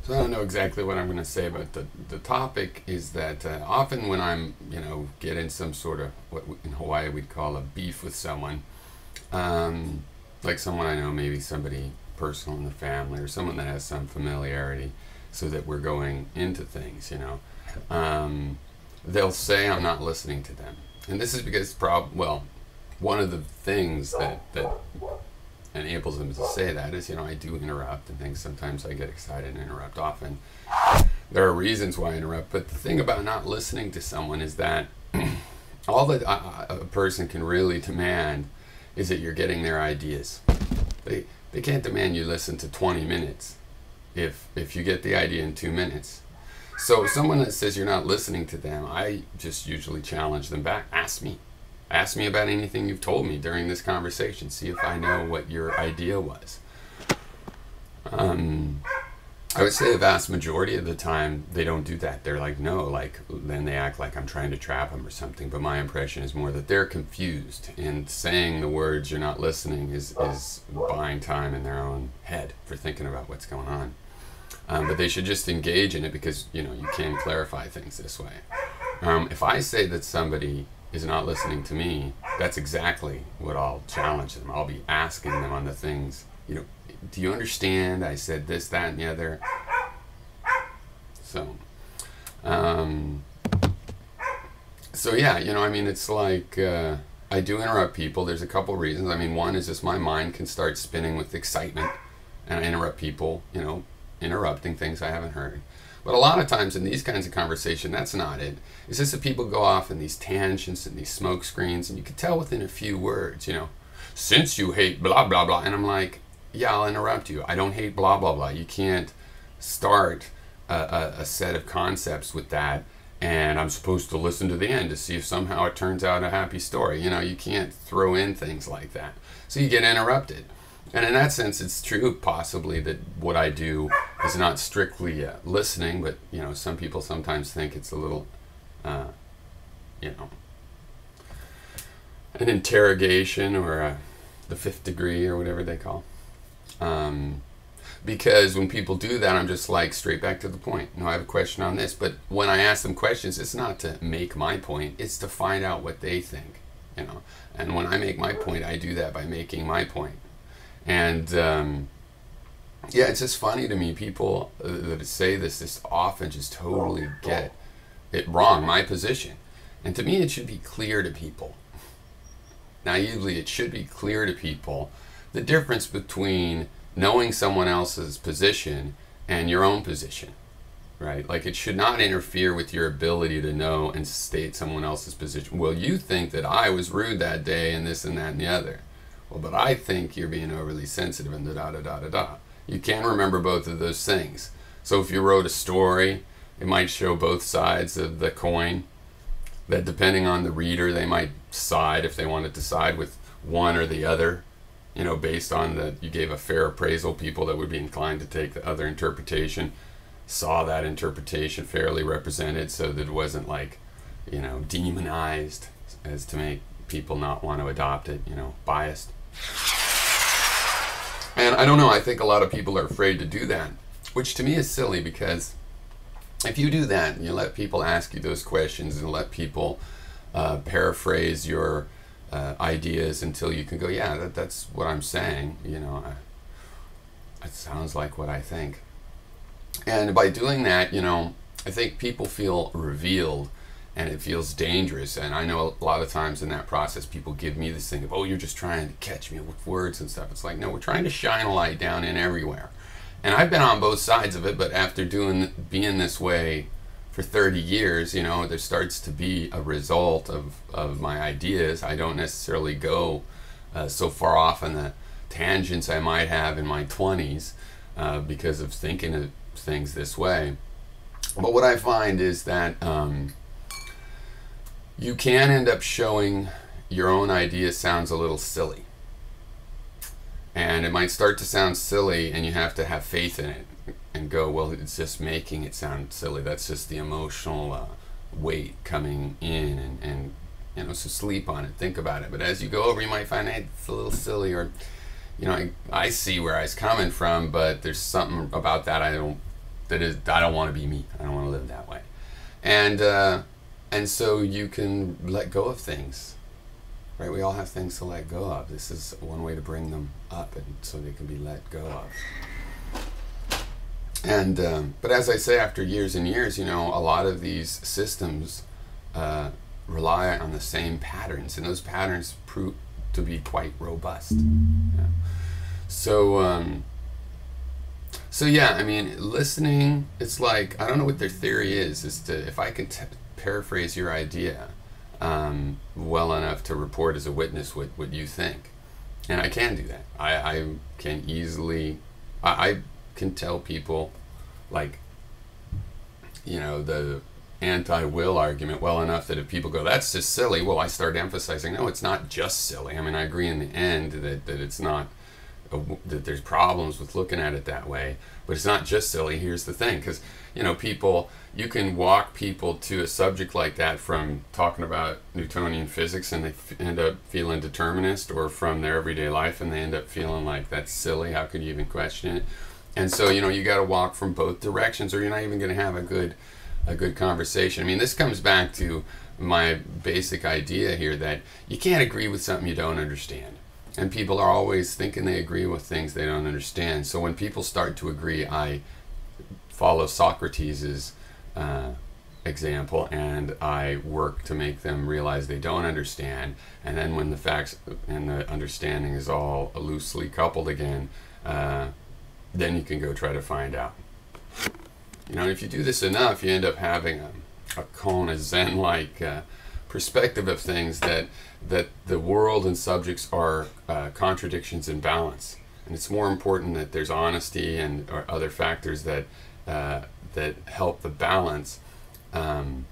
So I don't know exactly what I'm going to say, but the topic is that often when I'm, get in some sort of what in Hawaii we'd call a beef with someone, um, like someone I know, maybe somebody personal in the family or someone that has some familiarity, so that we're going into things, they'll say I'm not listening to them. And this is because, one of the things that enables them to say that is, I do interrupt and things. Sometimes I get excited and interrupt often. There are reasons why I interrupt, but the thing about not listening to someone is that all that a person can really demand is that you're getting their ideas. They can't demand you listen to 20 minutes if you get the idea in 2 minutes. So someone that says you're not listening to them, I just usually challenge them back. Ask me. Ask me about anything you've told me during this conversation. See if I know what your idea was. I would say the vast majority of the time they don't do that. They're like, no, then they act like I'm trying to trap them or something. But my impression is more that they're confused, and saying the words "you're not listening" is buying time in their own head for thinking about what's going on. But they should just engage in it, because you can clarify things this way. If I say that somebody is not listening to me, that's exactly what I'll challenge them. I'll be asking them on the things, do you understand? I said this, that, and the other. So, yeah, it's like I do interrupt people. There's a couple reasons. One is just my mind can start spinning with excitement, and I interrupt people, interrupting things I haven't heard. But a lot of times in these kinds of conversation, that's not it. It's just that people go off in these tangents and these smoke screens, and you can tell within a few words, since you hate blah, blah, blah. And I'm like, yeah, I'll interrupt you. I don't hate blah, blah, blah. You can't start a set of concepts with that, and I'm supposed to listen to the end to see if somehow it turns out a happy story. You can't throw in things like that. So you get interrupted. And in that sense, it's true, possibly, that what I do is not strictly listening, but, some people sometimes think it's a little, an interrogation, or the fifth degree, or whatever they call. Because when people do that, I'm just like, straight back to the point. I have a question on this. But when I ask them questions, it's not to make my point. It's to find out what they think, And when I make my point, I do that by making my point. And it's just funny to me, people that say this often just totally get it wrong, my position. And to me, it should be clear to people. Naively, it should be clear to people the difference between knowing someone else's position and your own position, right? Like, it should not interfere with your ability to know and state someone else's position. Well, you think that I was rude that day and this and that and the other. Well, but I think you're being overly sensitive and da-da-da-da-da. You can't remember both of those things. So if you wrote a story, it might show both sides of the coin. That depending on the reader, they might side, if they wanted to side with one or the other, based on that you gave a fair appraisal. People that would be inclined to take the other interpretation saw that interpretation fairly represented, so that it wasn't like, demonized as to make people not want to adopt it, biased. And I don't know, I think a lot of people are afraid to do that, which to me is silly, because if you do that and you let people ask you those questions and let people paraphrase your ideas until you can go, yeah, that's what I'm saying, it sounds like what I think. And by doing that, I think people feel revealed, and it feels dangerous. And I know a lot of times in that process, people give me this thing of, oh, you're just trying to catch me with words and stuff. It's like, no, we're trying to shine a light down in everywhere. And I've been on both sides of it, but after being this way for 30 years, there starts to be a result of my ideas. I don't necessarily go so far off on the tangents I might have in my 20s because of thinking of things this way. But what I find is that you can end up showing your own idea sounds a little silly. And it might start to sound silly, and you have to have faith in it and go, well, it's just making it sound silly. That's just the emotional weight coming in, and so sleep on it, think about it. But as you go over, you might find, hey, it's a little silly, or I see where I was coming from, but there's something about that I I don't want to be me. I don't want to live that way. And so you can let go of things, right? We all have things to let go of. This is one way to bring them up, and so they can be let go of. And but as I say, after years and years, a lot of these systems rely on the same patterns, and those patterns prove to be quite robust. Yeah. So yeah, I mean, listening, it's like, I don't know what their theory is if I can paraphrase your idea well enough to report as a witness what you think. And I can do that. I can easily, I can tell people, like, the anti-will argument well enough that if people go, that's just silly, well, I start emphasizing, no, it's not just silly. I mean, I agree in the end that it's not, that there's problems with looking at it that way, but it's not just silly. Here's the thing, because people, you can walk people to a subject like that from talking about Newtonian physics and they end up feeling determinist, or from their everyday life and they end up feeling like that's silly, how could you even question it? And so you got to walk from both directions, or you're not even going to have a good conversation. I mean, this comes back to my basic idea here that you can't agree with something you don't understand. And people are always thinking they agree with things they don't understand. So when people start to agree, I follow Socrates' example, and I work to make them realize they don't understand. And then when the facts and the understanding is all loosely coupled again, then you can go try to find out. And if you do this enough, you end up having a Kona Zen-like perspective of things, that the world and subjects are contradictions in balance, and it's more important that there's honesty and or other factors that help the balance than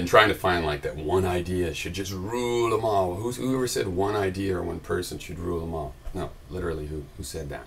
trying to find like that one idea should just rule them all. Whoever said one idea or one person should rule them all? No, literally, who said that?